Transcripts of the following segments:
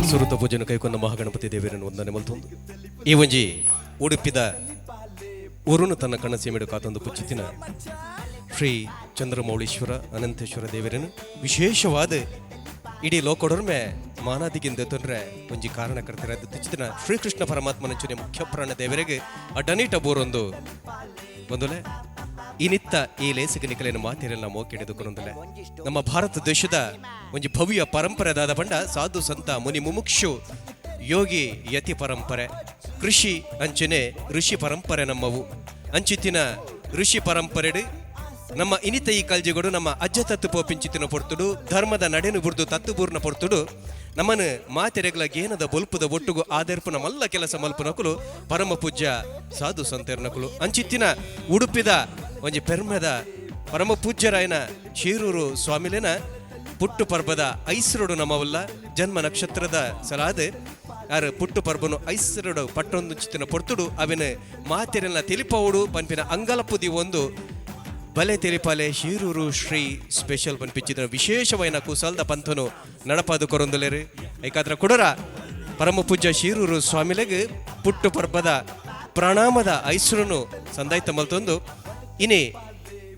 ಸುರುತ ಪೂಜೆನ ಕೈಕೊಂಡ ಮಹಾಗಣಪತಿ ದೇವರನ್ನು ವಂದನೆ ಮಲ್ತೊಂದು ಈ ಒಂಜಿ ಉಡುಪಿದ ಊರುನು ತನ್ನ ಕಣಸೀಮೆಡು ಕಾತೊಂದು ಪುಚ್ಚಿತಿನ ಶ್ರೀ ಚಂದ್ರಮೌಳೀಶ್ವರ ಅನಂತೇಶ್ವರ ದೇವರನ್ನು ವಿಶೇಷವಾದ ಇಡೀ ಲೋಕಡೊರ್ಮೆ ಮಾನಾದಿಗಿಂದ ತೊಂದರೆ ಒಂಜಿ ಕಾರಣಕರ್ತರ ತುಚ್ಚಿತಿನ ಶ್ರೀಕೃಷ್ಣ ಪರಮಾತ್ಮನಂಚುನೆ ಮುಖ್ಯ ಪ್ರಾಣ ದೇವರಿಗೆ ಅಡ್ಡನೀಟ ಬೋರೊಂದು ಬಂದುಲೆ ಈ ನಿತ್ತ ಈ ಲೇಸಿಗೆ ನಿಕಲಿನ ಮಾತಿರೆಲ್ಲ ಮೋಕೆಡೆದುಕೊಂಡಲೆ ನಮ್ಮ ಭಾರತ ದೇಶದ ಒಂಜಿ ಭವ್ಯ ಪರಂಪರೆದಾದ ಪಂಡ ಸಾಧು ಸಂತ ಮುನಿ ಮುಮುಕ್ಷು ಯೋಗಿ ಯತಿ ಪರಂಪರೆ ಕೃಷಿ ಅಂಚನೆ ಋಷಿ ಪರಂಪರೆ ನಮ್ಮವು ಅಂಚಿತ್ತಿನ ಋಷಿ ಪರಂಪರೆಡು ನಮ್ಮ ಇನಿತ ಈ ಕಲ್ಜಿಗಳು ನಮ್ಮ ಅಜ್ಜ ತತ್ತು ಪೋಪಿಂಚಿತಿನ ಪೊರ್ತುಡು ಧರ್ಮದ ನಡೆನು ಬುರ್ದು ತತ್ತುಬೂರ್ನ ಪೊರ್ತುಡು ನಮ್ಮನ್ನು ಮಾತೆರೆಗಳ ಗೇನದ ಬೊಲ್ಪುದ ಒಟ್ಟುಗು ಆದರ್ಪುನ ಮಲ್ಲ ಕೆಲಸ ಮಲ್ಪುನಕುಲು ಪರಮ ಪೂಜ್ಯ ಸಾಧು ಸಂತೇರ್ನಕುಲು ಅಂಚಿತ್ತಿನ ಉಡುಪಿದ ಒಂಜಿ ಪೆರ್ಮೆದ ಪರಮ ಪೂಜ್ಯರಾಯನ ಶೀರೂರು ಸ್ವಾಮಿಲೆನ ಪುಟ್ಟು ಪರ್ಬದ ಐಸ್ರೋಡು ನಮ್ಮವಲ್ಲ ಜನ್ಮ ನಕ್ಷತ್ರದ ಸಲಾದೆ ಯಾರು ಪುಟ್ಟು ಪರ್ಬನು ಐಸ್ರೋಡು ಪಟ್ಟೊಂದು ಚಿತ್ತಿನ ಪೊರ್ತುಡು ಅವಿನ ಮಾತೆರೆಲ್ಲ ತಿಳಿಪವುಡು ಪಂಪಿನ ಅಂಗಲಪುದಿ ಒಂದು ಬಲೆ ತೆಲಿಪಾಲೆ ಶೀರೂರು ಶ್ರೀ ಸ್ಪೆಷಲ್ ಪನ್ಪಿಚ್ಚಿದ ವಿಶೇಷವೈನ ಕುಸಲ್ದ ಪಂಥನು ನಡಪಾದು ಕೊರೊಂದುಲೆರು ಐಕಾದ್ರ ಕುಡರ ಪರಮ ಪೂಜ್ಯ ಶೀರೂರು ಸ್ವಾಮಿಲೆಗೆ ಪುಟ್ಟು ಪರ್ಬದ ಪ್ರಣಾಮದ ಐಸ್ರನು ಸಂದಾಯ್ತ ಮಲ್ತೊಂದು ಇನಿ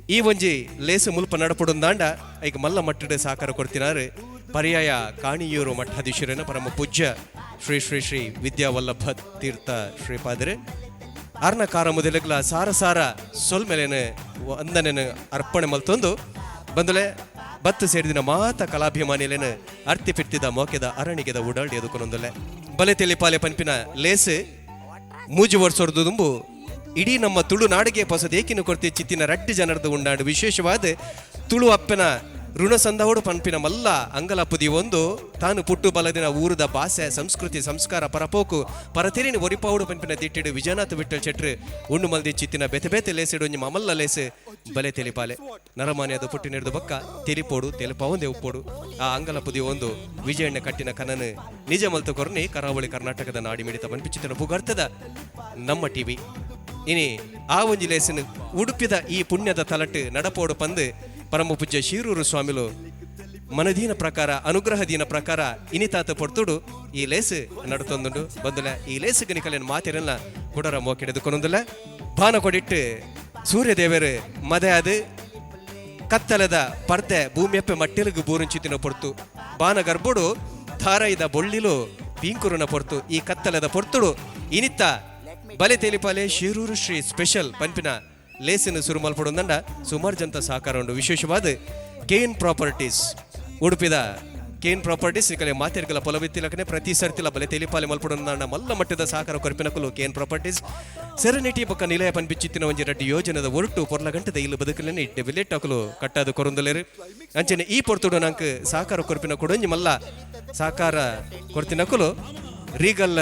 ಈ ಒಂಜಿ ಲೇಸು ಮುಲ್ಪ ನಡಪುಡುಂದಾಂಡ ಈಗ ಮಲ್ಲ ಮಟ್ಟಡೆ ಸಾಕಾರ ಕೊಡ್ತಿನಾರು ಪರ್ಯಾಯ ಕಾಣಿಯೂರು ಮಠಾಧೀಶರನ ಪರಮ ಪೂಜ್ಯ ಶ್ರೀ ಶ್ರೀ ಶ್ರೀ ವಿದ್ಯಾವಲ್ಲಭ ತೀರ್ಥ ಶ್ರೀಪಾದರೆ ಅರ್ನ ಕಾರ ಮುದಲೆಗ್ಲ ಸಾರ ಸಾರ ಸೊಲ್ಮೆಲೆನ ವಂದನೆನ ಅರ್ಪಣೆ ಮಲ್ತೊಂದು ಬಂದಲೆ ಬತ್ತು ಸೇರಿದಿನ ಮಾತ ಕಲಾಭಿಮಾನಿಲೆನ ಅರ್ತಿ ಪಿಟ್ಟಿದ ಮೋಕೆದ ಅರಣಿಗೆದ ಉಡಾಡಿ ಎದುಕೊಂದಲೆ ಬಲೆ ತೆಲಿಪಾಲೆ ಪಂಪಿನ ಲೇಸು ಮೂಜು ವರ್ಷದ ದುಂಬು ಇಡೀ ನಮ್ಮ ತುಳು ನಾಡಿಗೆ ಹೊಸದೇಕಿನ ಕೊರತೆ ಚಿತ್ತಿನ ರಡ್ಡು ಜನರದ ಉಂಡಾಡು ವಿಶೇಷವಾದ ತುಳು ಅಪ್ಪನ ಋಣ ಸಂದಹೋಡು ಪಂಪಿನ ಮಲ್ಲ ಅಂಗಲಪುದಿ ಒಂದು ತಾನು ಪುಟ್ಟು ಬಲದಿನ ಊರದ ಭಾಷೆ ಸಂಸ್ಕೃತಿ ಸಂಸ್ಕಾರ ಪರಪೋಕು ಪರತಿರಿನ ಒರಿಪಾವುಡು ಪಂಪಿನ ದಿಟ್ಟಿಡು ವಿಜಯನಾಥ ವಿಠಲ್ ಚೆಟ್ರು ಉಣ್ಣು ಮಲ್ದಿ ಚಿತ್ತಿನ ಬೆತೆ ಬೆತೆ ಲೇಸಿಡು ಒಂಜಿ ಮಮಲ್ಲ ಲೇಸು ಬಲೆ ತೆಲಿಪಾಲೆ ನರಮಾನ್ಯದ ಪುಟ್ಟಿನಿಡ್ದು ಬಕ್ಕ ತೆಲಿಪೋಡು ತೆಲಿಪಾವಂದೆ ಉಪ್ಪೋಡು ಆ ಅಂಗಲಪುದಿ ಒಂದು ವಿಜಯಣ್ಣ ಕಟ್ಟಿನ ಕನನು ನಿಜ ಮಲ್ತು ಕೊರ್ನಿ ಕರಾವಳಿ ಕರ್ನಾಟಕದ ನಾಡಿ ಮಿಡಿತ ಪಂಪಿಚಿತ್ತಿನ ಭೂಗರ್ತದ ನಮ್ಮ ಟಿವಿ ಇನಿ ಆ ಒಂಜಿ ಲೇಸಿನ ಉಡುಪಿದ ಈ ಪುಣ್ಯದ ತಲಟ್ಟು ನಡಪೋಡು ಪಂದು ಪರಮ ಪೂಜ್ಯ ಶೀರೂರು ಸ್ವಾಮಿಲು ಮನದೀನ ಪ್ರಕಾರ ಅನುಗ್ರಹದೀನ ಪ್ರಕಾರ ಇನಿತಾತ ಪೊರ್ತುಡು ಈ ಲೇಸು ನಡತೊಂದುಂಡು ಬಂದುಲ ಈ ಲೇಸಿಗೆ ನಿಕಲಿನ ಮಾತಿರಲ್ಲ ಕುಡರ ಮೋಕೆಡೆದುಕೊಂದುಲ್ಲ ಬಾನ ಕೊಡಿಟ್ಟು ಸೂರ್ಯದೇವರು ಮದೆ ಅದು ಕತ್ತಲದ ಪರ್ದೆ ಭೂಮಿಯಪ್ಪೆ ಮಟ್ಟಿಲಿಗೆ ಬೂರುಂಚಿತಿನ ಪೊರ್ತು ಬಾನ ಗರ್ಭುಡು ಧಾರೈದ ಬೊಳ್ಳಿಲು ಪೀಂಕುರುನ ಪೊರ್ತು ಈ ಕತ್ತಲದ ಪೊರ್ತುಡು ಇನಿತ್ತ ಬಲೆ ತೆಲಿಪಾಲೆ ಶೀರೂರು ಶ್ರೀ ಸ್ಪೆಷಲ್ ಪಂಪಿನ ಲೇಸಿನ ಸುರು ಮಲ್ಪಡೊಂದಂಡ ಸುಮಾರು ಜಂತ ಸಹಕಾರ ಉಂಡು ವಿಶೇಷವಾದ ಕೇನ್ ಪ್ರಾಪರ್ಟೀಸ್ ಉಡುಪಿದ ಕೇನ್ ಪ್ರಾಪರ್ಟೀಸ್ ನಿಕಲೆ ಮಾತೆರ್ಗಲ ಪೊಲವಿತ್ತಿಲಕನೆ ಪ್ರತಿ ಸರ್ತಿಲ ಬಲೆ ತೆಲಿಪಾಲೆ ಮಲ್ಪಡೊಂದಂಡ ಮಲ್ಲ ಮಟ್ಟದ ಸಹಕಾರ ಕೊರಪಿನಕಲು ಕೇನ್ ಪ್ರಾಪರ್ಟೀಸ್ ಸೆರೆನಿಟಿ ಪಕ್ಕ ನಿಲಯ ಪನ್ಪಿಚ್ಚಿತ್ತಿನ ಒಂಜಿ ರಡ್ಡಿ ಯೋಜನದ ಒರಟು ಪೊರ್ಲ ಗಂಟದ ಇಲ್ಲು ಬದುಕಲೇನೆ ಇಟ್ಟೆ ವಿಲೆಟ್ ಅಕಲು ಕಟ್ಟಾದು ಕೊರೊಂದಲೇರು ಅಂಚನೆ ಈ ಪೊರ್ತುಡು ನಂಗೆ ಸಹಕಾರ ಕೊರಪಿನ ಕೊಡೊಂಜಿ ಮಲ್ಲ ಸಹಕಾರ ಕೊರ್ತಿನಕಲು ರೀಗಲ್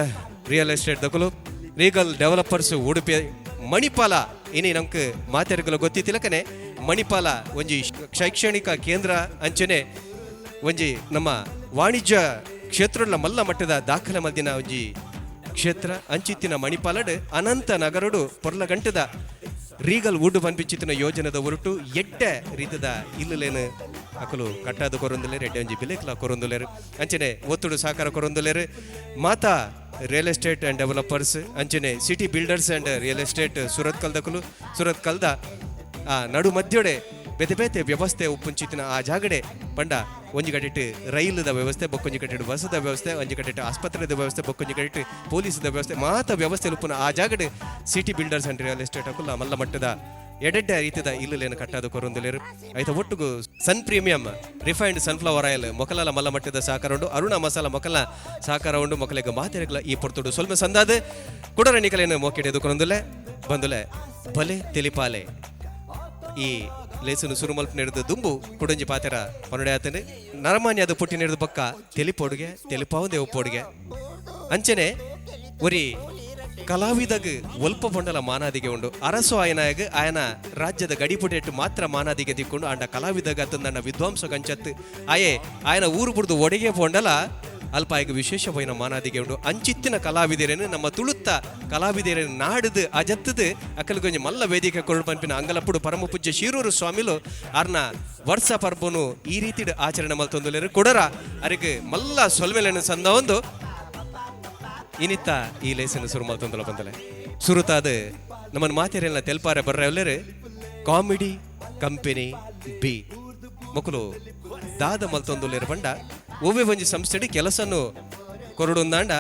ರಿಯಲ್ ಎಸ್ಟೇಟ್ ದಕಲು ರೀಗಲ್ ಡೆವಲಪರ್ಸ್ ಉಡುಪಿ ಮಣಿಪಾಲ ಇನಿ ನಮ್ಗೆ ಮಾತೆರ್ಗಲು ಗೊತ್ತಿತ್ತಿಲಕನೆ ಮಣಿಪಾಲ ಒಂಜಿ ಶೈಕ್ಷಣಿಕ ಕೇಂದ್ರ ಅಂಚನೆ ಒಂಜಿ ನಮ್ಮ ವಾಣಿಜ್ಯ ಕ್ಷೇತ್ರಗಳ ಮಲ್ಲ ಮಟ್ಟದ ದಾಖಲೆ ಮಲ್ದಿನ ಒಂಜಿ ಕ್ಷೇತ್ರ ಅಂಚಿತ್ತಿನ ಮಣಿಪಾಲಡ್ ಅನಂತ ನಗರಡು ಪೊರ್ಲ ಗಂಟದ ರೀಗಲ್ ವುಡ್ ಪನ್ಪಿಚ್ಚಿತ್ತಿನ ಯೋಜನದ ಹೊರಟು ಎಡ್ಡೆ ರೀತಿದ ಇಲ್ಲಲೇನು ಅಕಲು ಕಟ್ಟಾದು ಕೊರೊಂದುಲೇರು ಎಡ್ಡೆ ಒಂಜಿ ಬಿಲೆಕ್ಲ ಕೊರೊಂದುಲೇರು ಅಂಚನೆ ಒತ್ತುಡು ಸಹಕಾರ ಕೊರೊಂದುಲೇರು ಮಾತಾ ರಿಯಲ್ ಎಸ್ಟೇಟ್ ಆ್ಯಂಡ್ ಡೆವಲಪರ್ಸ್ ಅಂಚನೆ city builders and real estate ಸುರತ್ ಕಲ್ದಕಲು ಸುರತ್ ಕಲ್ದ ಆ ನಡು ಮಧ್ಯೊಡೆ ಬೇತೆ ಬೇತೆ ವ್ಯವಸ್ಥೆ ಉಪ್ಪುಂಚಿತ್ತಿನ ಆ ಜಾಗಡೆ ಪಂಡ ಒಂಜಿ ಕಟ್ಟಿಟ್ಟು ರೈಲದ ವ್ಯವಸ್ಥೆ ಬೊಕ್ಕೊಂಜಿ ಕಟ್ಟಿಟ್ಟು ಬಸ್ಸದ ವ್ಯವಸ್ಥೆ ಒಂಜಿ ಕಟ್ಟಿಟ್ಟು ಆಸ್ಪತ್ರೆದ ವ್ಯವಸ್ಥೆ ಬೊಕ್ಕೊಂಜಿ ಕಟ್ಟಿಟ್ಟು ಪೊಲೀಸದ ವ್ಯವಸ್ಥೆ ಮಾತ ವ್ಯವಸ್ಥೆ ಉಪ್ಪುನ ಆ ಜಾಗಡೆ city builders and real estate ಹಾಕಲ್ಲ ಮಲ್ಲ ಮಟ್ಟದ ಎಡೆಡ್ಡೆ ರೀತಿಯ ಇಲ್ಲಲೇನು ಕಟ್ಟಾದು ಕೊರೊಂದುಲೇರು ಐತ ಒಟ್ಟುಗು ಸನ್ ಪ್ರೀಮಿಯಂ ರಿಫೈನ್ಡ್ ಸನ್ಫ್ಲವರ್ ಆಯಿಲ್ ಮೊಕಲಾಲ ಮಲ್ಲ ಮಟ್ಟದ ಸಹಕಾರ ಉಂಡು ಅರುಣ ಮಸಾಲ ಮೊಕಲ ಸಹಕಾರ ಉಂಡು ಮೊಕಲೆಗ ಮಾತೆರೆಗಳ ಈ ಪೊರ್ತುಡು ಸ್ವಲ್ಪ ಸಂದಾದ ಕುಡರ ನಿಕಲೇನು ಮೋಕೆಡೆದು ಕೊರೊಂದುಲೆ ಬಂದುಲೆ ಬಲೆ ತೆಲಿಪಾಲೆ ಈ ಲೇಸನು ಸುರುಮಲ್ಪ ನೆರೆದು ದುಂಬು ಕುಡಂಜಿ ಪಾತೆರ ಪನ್ನಡೆ ಆತನೆ ನರಮಾನ್ಯದ ಪುಟ್ಟಿ ನೆರೆದು ಬಕ್ಕ ತೆಲಿಪೋಡುಗೆ ತೆಲಿಪಾವಂದೆ ಉಪ್ಪೋಡುಗೆ ಅಂಚನೆ ಒರಿ ಕಲಾವಿದಗ ಒಲ್ಪ ಪೊಂಡಲ ಮಾನಾದಿಗೆ ಉಂಡು ಅರಸು ಆಯನಾಗ ಆಯನ ರಾಜ್ಯದ ಗಡಿಪುಟೆಟ್ಟು ಮಾತ್ರ ಮಾನಾದಿಗೆ ದಿಕ್ಕೊಂಡು ಆಂಡ ಕಲಾವಿದಗ ನನ್ನ ವಿದ್ವಾಂಸ ಕಂಚತ್ತು ಆಯೆ ಆಯನ ಊರು ಬುಡ್ದು ಒಡೆಗೆ ಪೊಂಡಲ ಅಲ್ಪಾಯಿಗೆ ವಿಶೇಷವೈನ ಮಾನಾದಿಗೆ ಉಂಡು ಅಂಚಿತ್ತಿನ ಕಲಾವಿದರೇನು ನಮ್ಮ ತುಳುತ್ತ ಕಲಾವಿದರೇನು ನಾಡಿದು ಅಜತ್ತದು ಅಕ್ಕಲ್ಗೊಂಜಿ ಮಲ್ಲ ವೇದಿಕೆ ಕೊರಡು ಪಂಪಿನ ಅಂಗಲಪ್ಪುಡು ಪರಮ ಪೂಜ್ಯ ಶೀರೂರು ಸ್ವಾಮಿಲು ಆರ್ನ ವರ್ಷ ಪರ್ಬನು ಈ ರೀತಿ ಆಚರಣೆ ಮಲ್ತೊಂದುಲೇರು ಕೊಡರ ಅರಿಗೆ ಮಲ್ಲ ಸೊಲ್ಮೆಲೆನು ಸಂದ ಒಂದು ಇನಿತ್ತ ಈ ಲೇಸನ್ನು ಶುರು ಮಲ್ತೊಂದಲ ಬಂದಲೆ ಸುರುತಾದ ನಮ್ಮನ್ನು ಮಾತೇರೆಲ್ಲ ತೆಲ್ಪಾರೆ ಬರ್ರೆ ಒಲ್ಲೆರು ಕಾಮಿಡಿ ಕಂಪೆನಿ ಬಿ ಮಕ್ಕಳು ದಾದ ಮಲ್ತೊಂದುಲೇರು ಬಂಡ ಓವೆ ಒಂಜಿ ಸಂಸ್ಥೆಡಿ ಕೆಲಸನು ಕೊರಡೊಂದಾಂಡ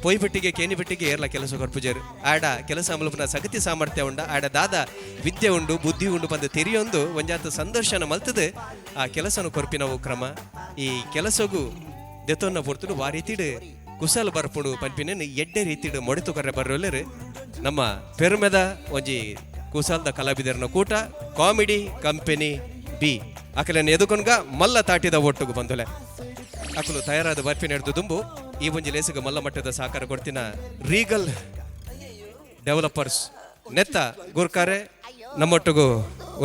ಪೊಯ್ಬೆಟ್ಟಿಗೆ ಕೇನಿಬೆಟ್ಟಿಗೆ ಏರ್ಲ ಕೆಲಸ ಕೊರ್ಪುಜೇರು ಆಡ ಕೆಲಸ ಮಲ್ಪನ ಸಗತಿ ಸಾಮರ್ಥ್ಯ ಉಂಡ ಆಡ ದಾದ ವಿದ್ಯೆ ಉಂಡು ಬುದ್ಧಿ ಉಂಡು ಬಂದ ತೆರಿಯೊಂದು ಒಂಜಾತ ಸಂದರ್ಶನ ಮಲ್ತದೆ ಆ ಕೆಲಸನು ಕೊರ್ಪಿನವು ಕ್ರಮ ಈ ಕೆಲಸಗೂ ದೆತೊನ್ನ ಪೊರ್ತುಡು ವಾ ರೀತಿಡು ಕುಶಲ ಬರ್ಪುಡು ಪಂಪಿನ ಎಡ್ಡೆ ರೀತಿಡು ಮೊಡೆತು ಕರ್ರೆ ಬರ್ರೊಲ್ಲೆರು ನಮ್ಮ ಪೆರ್ಮೆದ ಒಂಜಿ ಕುಶಲದ ಕಲಾವಿದರನ ಕೂಟ ಕಾಮಿಡಿ ಕಂಪೆನಿ ಬಿ ಅಕಲನ್ನು ಎದುಕೊನ್ಗ ಮಲ್ಲ ತಾಟಿದ ಒಟ್ಟುಗು ಬಂದುಲೆ ಅಕಲು ತಯಾರಾದ ಬರ್ಪಿನ ಹಿಡಿದು ದುಂಬು ಈ ಒಂಜಿ ಲೇಸಿಗೆ ಮಲ್ಲ ಮಟ್ಟದ ಸಹಕಾರ ಕೊಡ್ತಿನ ರೀಗಲ್ ಡೆವಲಪರ್ಸ್ ನೆತ್ತ ಗುರ್ಕಾರೆ ನಮ್ಮೊಟ್ಟಿಗೂ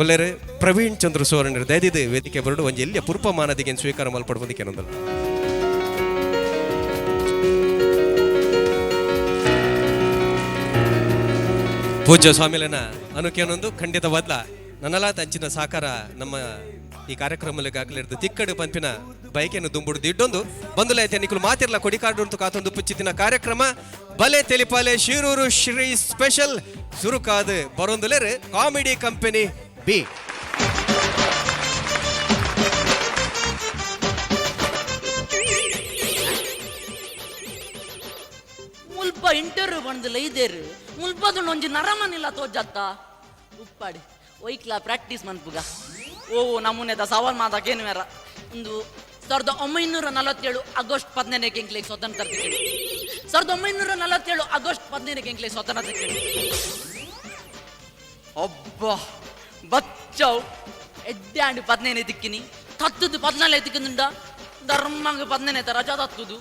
ಒಳ್ಳೆರೆ ಪ್ರವೀಣ್ ಚಂದ್ರ ಸೋರಣ್ಯರು ದಯದಿದೆ ವೇದಿಕೆ ಬರಡು ಒಂಜಿ ಎಲ್ಲಿಯ ಪುರ್ಪಮಾನದಿಗೆ ಸ್ವೀಕಾರ ಮಲ್ಪಡ್ಬೋದಕ್ಕೆ ಏನೊಂದಲ್ಲ ಪೂಜ್ಯ ಸ್ವಾಮಿಲನ ಅನುಕೇನೊಂದು ಖಂಡಿತವಾದ್ಲ ನನ್ನಲ ತಂಚಿನ ಸಾಕಾರ ನಮ್ಮ ಈ ಕಾರ್ಯಕ್ರಮಕ್ಕೆ ಆಗ್ಲಿರ್ದು ತಿಕ್ಕಡು ಪಂಪಿನ ಬೈಕನ್ನು ದುಂಬುಡು ದಿಡ್ಡೊಂದು ಬಂದುಲ ಐತೆ ನಿಕಲು ಮಾತಿರ್ಲ ಕೊಡಿಕಾರ್ಡು ಕಾತೊಂದು ಪುಚ್ಚಿತಿನ ಕಾರ್ಯಕ್ರಮ ಬಲೆ ತೆಲಿಪಾಲೆ ಶಿರೂರು ಶ್ರೀ ಸ್ಪೆಷಲ್ ಸುರುಕಾದ ಬರೊಂದುಲೇರು ಕಾಮಿಡಿ ಕಂಪೆನಿ ಬಿ ಮುಲ್ಪ ಇಂಟರ್ವ್ಯೂ ಬಂದಿಲ್ಲ ಇದೇರು ಮುಲ್ಪದು ಒಂಜಿ ನರಮನಿಲ್ಲ ತೋಜತ್ತ ಉಪ್ಪಾಡಿ ಒಯ್ಕ್ಲಾ ಪ್ರಾಕ್ಟೀಸ್ ಮನ್ಪುಗ ಓ ನಮೂನೆದ ಸವಾಲ್ ಮಾದಾಗೇನು ಮೇರ ಒಂದು 1947 ಆಗಸ್ಟ್ 15ಕ್ಕೆ ಎಂಕ್ಲೆ ಸ್ವತಂತ್ರ 1947 ಆಗಸ್ಟ್ 15ಕ್ಕೆ ಎಂಕ್ಲೆ ಸ್ವತಂತ್ರ ಅಬ್ಬಾ ಬಚ್ಚವ್ ಎಡ್ಡಾಂಡು 15 ದಿಕ್ಕಿನಿ ತತ್ತದು 14 ದಿಕ್ಕಿನಿಂದ ಧರ್ಮಂಗ 15 ರಜಾ ತತ್ತುದು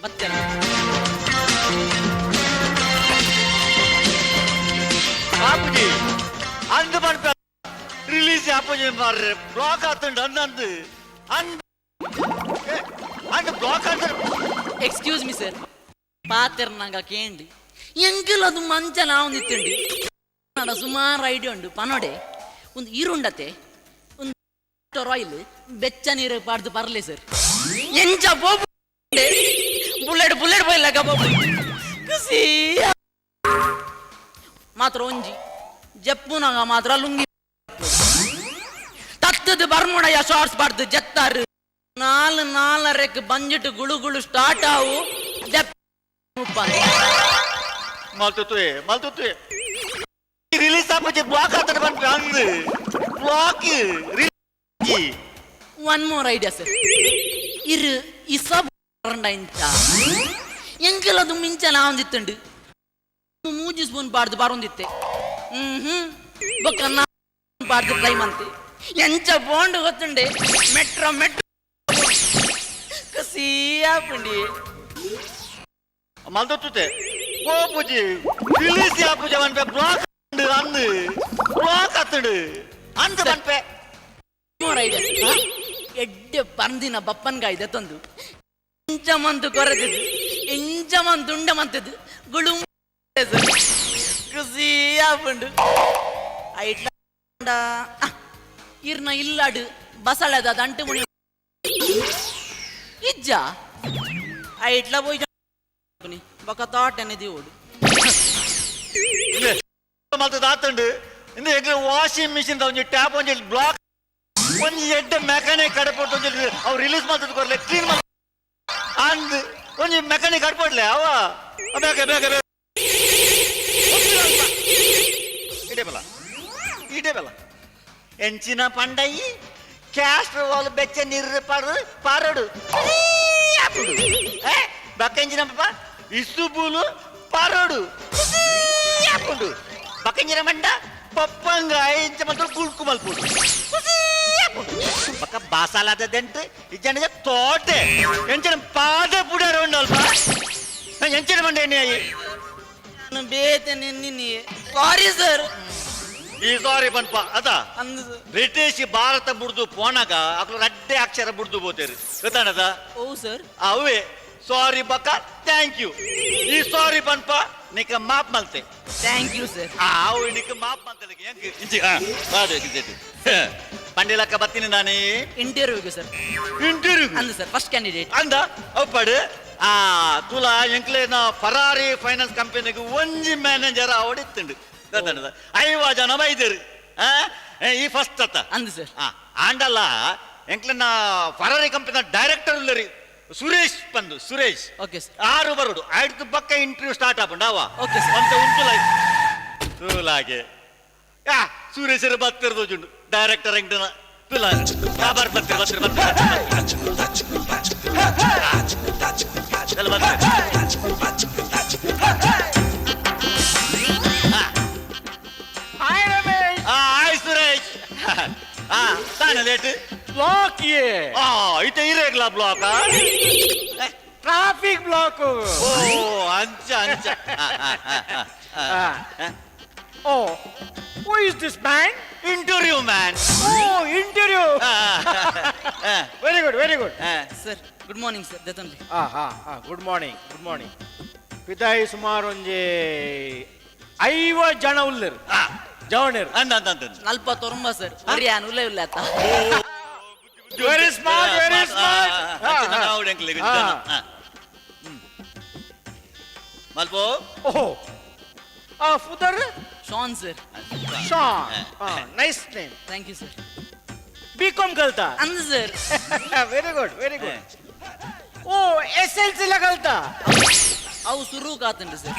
ಮತ್ತೆ ಆಪುಜಿ ಅಂದು ಮಾಡ್ಪ ರಿಲೀಸ್ ಆಪುಜಿ ಮಾರ್ರೆ ಬ್ಲಾಕ್ ಆತುಂಡು ಅಂದು ಅಂದು ಬ್ಲಾಕ್ ಆತ ಎಕ್ಸ್ಕ್ಯೂಸ್ ಮಿ ಸರ್ ಪಾತೆರ್ನಂಗ ಕೇಂಡಿ ಎಂಕಲದು ಮಂಚಲ ಅವನಿತ್ತುಂಡಿ ಸುಮಾರು ಐಡಿಯಾ ಉಂಡು ಪನೋಡೆ ಒಂದು ಈರುಂಡತೆ ಒಂದು ಆಯಿಲ್ ಬೆಚ್ಚ ನೀರು ಪಾಡ್ದು ಬರಲಿ ಸರ್ ಎಂಚ ಬುಲೆಟ್ ಬುಲೆಟ್ ಬೈಲ ಗಬ ಖುಷಿ ಮಾತ್ರ ಒಂಜಿ ಜಪ್ಪುನಾಗ ಮಾತ್ರ ಲುಂಗಿ ತತ್ತದು ಬರ್ಮುಡಯ ಶಾರ್ಟ್ಸ್ ಬಾರ್ದು ಜತ್ತಾರು 4-4 ಬಂಜಿಟ್ಟು ಗುಳು ಸ್ಟಾರ್ಟ್ ಆವು ಮಲ್ತುವೆ ರಿಲೀಸ್ ಆಪುಜಿ ಬ್ಲಾಕ್ ಆತನ ಬಂತು ಅಂದು block one more idea sir ಇರು ಈ ಸಬ್ ಇಂಚ ಎಂಕಲದು ಮಿಂಚಲ ಒಂದಿತ್ತುಂಡು 3 ಸ್ಪೂನ್ ಪಾಡ್ದು ಬರೊಂದಿತ್ತೆ ಬೊಕ್ಕ ಪಾಡ್ದು ಟ್ರೈ ಮಂತೆ ಎಂಚ ಬೋಂಡು ಗೊತ್ತುಂಡೆ ಮೆಟ್ರೋ ಕಸಿಯಾಪುಂಡಿ ಮಲ್ತುತ್ತೆ ಪೋಪುಜಿ ರಿಲೀಸ್ ಆಪುಜಿ ಮನ್ಪೆ ಬ್ಲಾಕ್ ಅಂದು ಬ್ಲಾಕ್ ಆತುಂಡು ಅಂದು ಮನ್ಪೆ ಮೋರ್ ಐಡಿಯಾ ಎಡ್ಡೆ ಪಂದಿನ ಬಪ್ಪನ್ಗಾಯ್ದೆ ತಂದು ಇಂಚ ಮಂತು ಕೊರತದು ಇಂಚ ಮಂತು ಉಂಡ ಮಂತದು ಗುಳು ಖುಷಿಯಾಪುಂಡು ಐಟ್ಲ ಇರ್ನ ಇಲ್ಲಾಡು ಬಸಳದ ದಂಟು ಮುಣಿ ಇಜ್ಜ ಐಟ್ಲ போய் ಬಕ ತಾಟನೆದಿ ಓಡು ಮಲ್ತದ ಆತುಂಡು ಇಂದು ಎಗ್ಲ ವಾಷಿಂಗ್ ಮಿಷಿನ್ ಒಂಜಿ ಟ್ಯಾಪ್ ಒಂಜಿ ಬ್ಲಾಕ್ ಒಂಜಿ ಎಡ್ಡೆ ಮೆಕ್ಯಾನಿಕ್ ಕಡಪಟ್ಟು ಒಂಜಿ ಅವು ರಿಲೀಸ್ ಮಾಡ್ತದ ಕೊರ್ಲೆ ಕ್ಲೀನ್ ಮಾಡಿ ಅಂದ್ ಒಂಜಿ ಮೆಕ್ಯಾನಿಕ್ ಕಡ್ಪಡ್ಲೆ ಅವ ಬೇಕ ಇಡೇ ಬಲ ಎಂಚಿನ ಪಂಡಯಿ ಕ್ಯಾಸ್ಟ್ರ್ ವಾಲ್ ಬೆಚ್ಚ ನೀರು ಪಾರಡು ಬಕ್ಕಂಜಿನ ಇಸು ಬೂಲು ಪಾರೋಡು ಬಕ್ಕಂಜಿನ ಮಂಡ ಪಪ್ಪಂಗ ಇಂಚ ಮಾತ್ರ ಕುಳ್ಕು ಮಲ್ಪುಡು ಪಕ್ಕ ಬಾಸಾಲದಂಟು ಇಜ್ಜನಿಗೆ ತೋಟೆ ಎಂಚಿನ ಪಾದ ಪುಡಾರ ಉಂಡಲ್ಪ ಎಂಚಿನ ಮಂಡ ಎಣ್ಣೆ ಬೇತೆ ನಿನ್ನೆ ಸಾರಿ ಸರ್ ಈ ಸಾರಿ ಪನ್ಪ ಅದ ಅಂದು ಸರ್ ಬ್ರಿಟಿಷ್ ಭಾರತ ಬುಡ್ದು ಪೋನಾಗ ಅಕ್ಲು ರಡ್ಡೆ ಅಕ್ಷರ ಬುಡ್ದು ಬೋತೇರಿ ಗೊತ್ತಾನದ ಓ ಸರ್ ಅವೇ ಸಾರಿ ಬಕ್ಕ ಥ್ಯಾಂಕ್ ಯು ಈ ಸಾರಿ ಪನ್ಪ ನಿಕ ಮಾಪ್ ಮಲ್ತೆ ಥ್ಯಾಂಕ್ ಯು ಸರ್ ಅವು ನಿಕ ಮಾಪ್ ಮಲ್ತೆ ಹೆಂಗ್ ಇಂಚಿ ಪಂಡಿಲಕ್ಕ ಬತ್ತೀನಿ ನಾನೇ ಇಂಟರ್ವ್ಯೂಗೆ ಸರ್ ಇಂಟರ್ವ್ಯೂ ಅಂದು ಸರ್ ಫಸ್ಟ್ ಕ್ಯಾಂಡಿಡೇಟ್ ಅಂದ ಅಪ್ಪಡು ತುಲ ಎಂಕ್ಲೇನ ಫರಾರಿ ಫೈನಾನ್ಸ್ ಕಂಪನಿಗೆ ಒಂಜಿ ಮ್ಯಾನೇಜರ್ ಅವಡಿತ್ತುಂಡು ಗೊತ್ತಾನದ 5 ಜನ ಬೈದರು ಈ ಫಸ್ಟ್ ಅತ್ತ ಅಂದು ಸರ್ ಆಂಡಲ್ಲ ಎಂಕ್ಲೆನ ಫರಾರಿ ಕಂಪನಿ ಡೈರೆಕ್ಟರ್ ಉಳ್ಳರಿ ಸುರೇಶ್ ಬಂದು ಸುರೇಶ್ ಓಕೆ ಸರ್ 6 ಬರೋಡು 5 ಪಕ್ಕ ಇಂಟರ್ವ್ಯೂ ಸ್ಟಾರ್ಟ್ ಆಪುಂಡು ಅವ Okay, sir. ಅಂತ ಉಂಟುಲ ತೂಲಾಗೆ ಸುರೇಶರು ಬತ್ತಿರೋದು ಡೈರೆಕ್ಟರ್ ಎಂಕ್ಟನ ತುಲ ಬಾಬರ್ ಬತ್ತಿರ ಹಾಯ್ ಸುರೇಶ್ ತಾನೆ ಲೇಟ್ ಬ್ಲಾಕ್ ಇತ ಇರೇಗ್ಲಾ ಬ್ಲಾಕ್ ಟ್ರಾಫಿಕ್ ಬ್ಲಾಕ್ ಓ ಅಂಚ ಅಂಚ ಓ who is this man interview man ಓ interview very good very good sir good morning sir ದತ್ತನ್ಲಿ ಗುಡ್ ಮಾರ್ನಿಂಗ್ ಪಿತಾಯಿ ಸುಮಾರು ಒಂಜಿ 5 ಜನ ಉಳ್ಳರು ಜವಣರು ಅಂದ ಅಂದ ಅಂದ ನಲ್ಪ ತೊರಂಬ ಸರ್ ಬರೀ ಆನ್ ಉಲ್ಲ ಇಲ್ಲ ಅತ್ತ ವೆರಿ ಸ್ಮಾರ್ಟ್ ಮಲ್ಪೋ ಓಹೋ ಫುದರ್ Shan sir Shan nice name thank you sir BCom ಕಲ್ತಾ ಅಂದು ಸರ್ ವೆರಿ ಗುಡ್ ಓ SLC ಲ ಕಲ್ತಾ ಅವು ಶುರು ಕಾತಂಡು ಸರ್